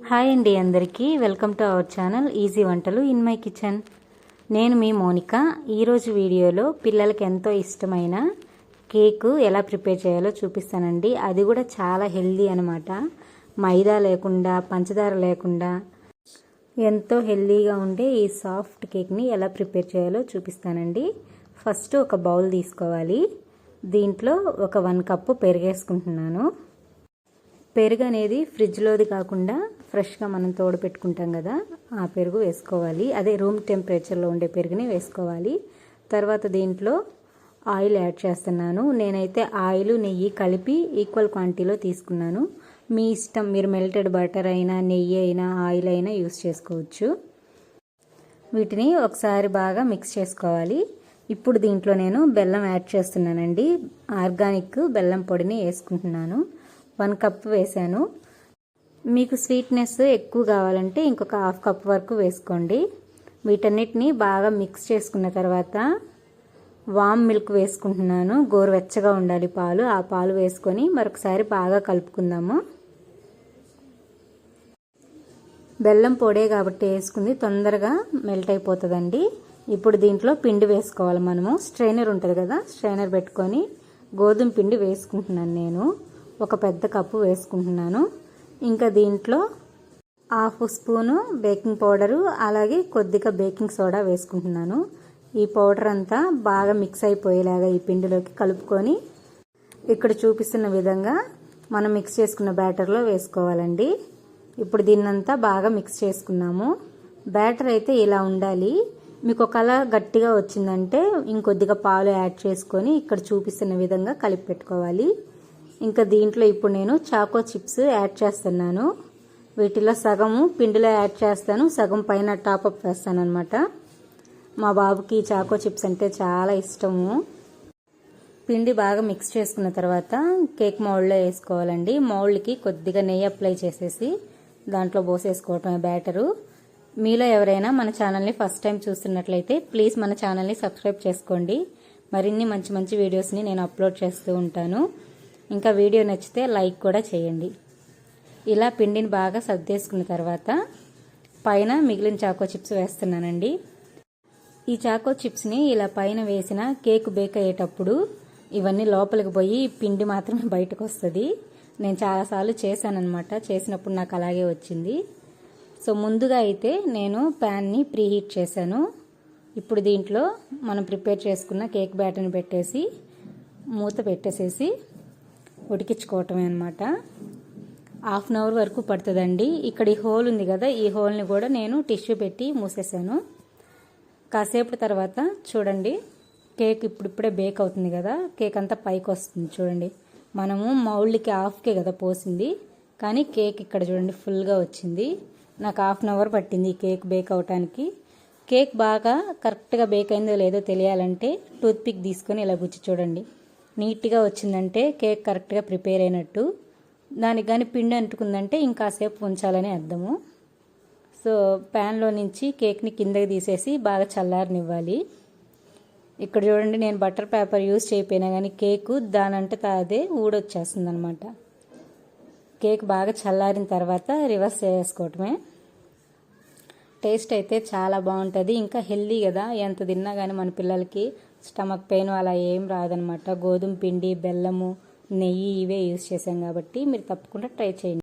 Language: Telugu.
హాయ్ అండి, అందరికీ welcome to our channel easy వంటలు ఇన్ మై కిచెన్. నేను మీ మోనిక. ఈరోజు వీడియోలో పిల్లలకి ఎంతో ఇష్టమైన కేకు ఎలా ప్రిపేర్ చేయాలో చూపిస్తానండి. అది కూడా చాలా హెల్దీ అనమాట. మైదా లేకుండా, పంచదార లేకుండా ఎంతో హెల్దీగా ఉండే ఈ సాఫ్ట్ కేక్ని ఎలా ప్రిపేర్ చేయాలో చూపిస్తానండి. ఫస్ట్ ఒక బౌల్ తీసుకోవాలి. దీంట్లో ఒక 1 కప్పు పెరుగేసుకుంటున్నాను. పెరుగు అనేది ఫ్రిడ్జ్లోది కాకుండా ఫ్రెష్గా మనం తోడు పెట్టుకుంటాం కదా, ఆ పెరుగు వేసుకోవాలి. అదే రూమ్ టెంపరేచర్లో ఉండే పెరుగుని వేసుకోవాలి. తర్వాత దీంట్లో ఆయిల్ యాడ్ చేస్తున్నాను. నేనైతే ఆయిల్, నెయ్యి కలిపి ఈక్వల్ క్వాంటిటీలో తీసుకున్నాను. మీ ఇష్టం, మీరు మెల్టెడ్ బటర్ అయినా, నెయ్యి అయినా, ఆయిల్ అయినా యూస్ చేసుకోవచ్చు. వీటిని ఒకసారి బాగా మిక్స్ చేసుకోవాలి. ఇప్పుడు దీంట్లో నేను బెల్లం యాడ్ చేస్తున్నానండి. ఆర్గానిక్ బెల్లం పొడిని వేసుకుంటున్నాను. 1 కప్ వేసాను. మీకు స్వీట్నెస్ ఎక్కువ కావాలంటే ఇంకొక 1/2 కప్ వరకు వేసుకోండి. వీటన్నిటిని బాగా మిక్స్ చేసుకున్న తర్వాత వామ్ మిల్క్ వేసుకుంటున్నాను. గోరువెచ్చగా ఉండాలి పాలు. ఆ పాలు వేసుకొని మరొకసారి బాగా కలుపుకుందాము. బెల్లం పొడే కాబట్టి వేసుకుంది, తొందరగా మెల్ట్ అయిపోతుందండి. ఇప్పుడు దీంట్లో పిండి వేసుకోవాలి. మనము స్ట్రైనర్ ఉంటుంది కదా, స్ట్రైనర్ పెట్టుకొని గోధుమ పిండి వేసుకుంటున్నాను. నేను ఒక పెద్ద కప్పు వేసుకుంటున్నాను. ఇంకా దీంట్లో 1/2 స్పూను బేకింగ్ పౌడరు, అలాగే కొద్దిగా బేకింగ్ సోడా వేసుకుంటున్నాను. ఈ పౌడర్ అంతా బాగా మిక్స్ అయిపోయేలాగా ఈ పిండిలోకి కలుపుకొని ఇక్కడ చూపిస్తున్న విధంగా మనం మిక్స్ చేసుకున్న బ్యాటర్లో వేసుకోవాలండి. ఇప్పుడు దీన్నంతా బాగా మిక్స్ చేసుకున్నాము. బ్యాటర్ అయితే ఇలా ఉండాలి. మీకు ఒకలా గట్టిగా వచ్చిందంటే ఇంకొద్దిగా పాలు యాడ్ చేసుకొని ఇక్కడ చూపిస్తున్న విధంగా కలిపి పెట్టుకోవాలి. ఇంకా దీంట్లో ఇప్పుడు నేను చాకో చిప్స్ యాడ్ చేస్తున్నాను. వీటిలో సగము పిండిలో యాడ్ చేస్తాను, సగం పైన టాపప్ వేస్తాను అనమాట. మా బాబుకి చాకో చిప్స్ అంటే చాలా ఇష్టము. పిండి బాగా మిక్స్ చేసుకున్న తర్వాత కేక్ మౌల్డ్లో వేసుకోవాలండి. మౌల్డ్కి కొద్దిగా నెయ్యి అప్లై చేసేసి దాంట్లో పోసేసుకోవటం బ్యాటరు. మీలో ఎవరైనా మన ఛానల్ని ఫస్ట్ టైం చూస్తున్నట్లయితే ప్లీజ్ మన ఛానల్ని సబ్స్క్రైబ్ చేసుకోండి. మరిన్ని మంచి మంచి వీడియోస్ని నేను అప్లోడ్ చేస్తూ ఉంటాను. ఇంకా వీడియో నచ్చితే లైక్ కూడా చేయండి. ఇలా పిండిని బాగా సర్దేసుకున్న తర్వాత పైన మిగిలిన చాకో చిప్స్ వేస్తున్నానండి. ఈ చాకో చిప్స్ని ఇలా పైన వేసిన కేక్ బేక్ అయ్యేటప్పుడు ఇవన్నీ లోపలికి పోయి పిండి మాత్రమే బయటకు వస్తుంది. నేను చాలాసార్లు చేశానన్నమాట. చేసినప్పుడు నాకు అలాగే వచ్చింది. సో ముందుగా అయితే నేను ప్యాన్ని ప్రీహీట్ చేశాను. ఇప్పుడు దీంట్లో మనం ప్రిపేర్ చేసుకున్న కేక్ బ్యాటర్ని పెట్టేసి మూత పెట్టేసేసి ఉడికించుకోవటమే అనమాట. 1/2 అవర్ వరకు పడుతుందండి. ఇక్కడ ఈ హోల్ ఉంది కదా, ఈ హోల్ని కూడా నేను టిష్యూ పెట్టి మూసేసాను. కాసేపు తర్వాత చూడండి, కేక్ ఇప్పుడిప్పుడే బేక్ అవుతుంది కదా, కేక్ అంతా పైకి వస్తుంది చూడండి. మనము మౌల్డ్కి హాఫ్కే కదా పోసింది, కానీ కేక్ ఇక్కడ చూడండి ఫుల్గా వచ్చింది. నాకు 1/2 అవర్ పట్టింది ఈ కేక్ బేక్ అవటానికి. కేక్ బాగా కరెక్ట్గా బేక్ అయిందో లేదో తెలియాలంటే టూత్పిక్ తీసుకొని ఇలా గుచ్చి చూడండి. నీట్గా వచ్చిందంటే కేక్ కరెక్ట్గా ప్రిపేర్ అయినట్టు. దానికి కానీ పిండి అంటుకుందంటే ఇంకాసేపు ఉంచాలని అర్థము. సో ప్యాన్లో నుంచి కేక్ని కిందకి తీసేసి బాగా చల్లారనివ్వాలి. ఇక్కడ చూడండి, నేను బటర్ పేపర్ యూజ్ చేయకపోయినా కానీ కేకు దానంటే అదే ఊడొచ్చేస్తుంది అనమాట. కేక్ బాగా చల్లారిన తర్వాత రివర్స్ చేసుకోవటమే. టేస్ట్ అయితే చాలా బాగుంటుంది. ఇంకా హెల్దీ కదా, ఎంత తిన్నా కానీ మన పిల్లలకి స్టమక్ పెయిన్ అలా ఏం రాదనమాట. గోధుమ పిండి, బెల్లము, నెయ్యి ఇవే యూజ్ చేసాం కాబట్టి మీరు తప్పకుండా ట్రై చేయండి.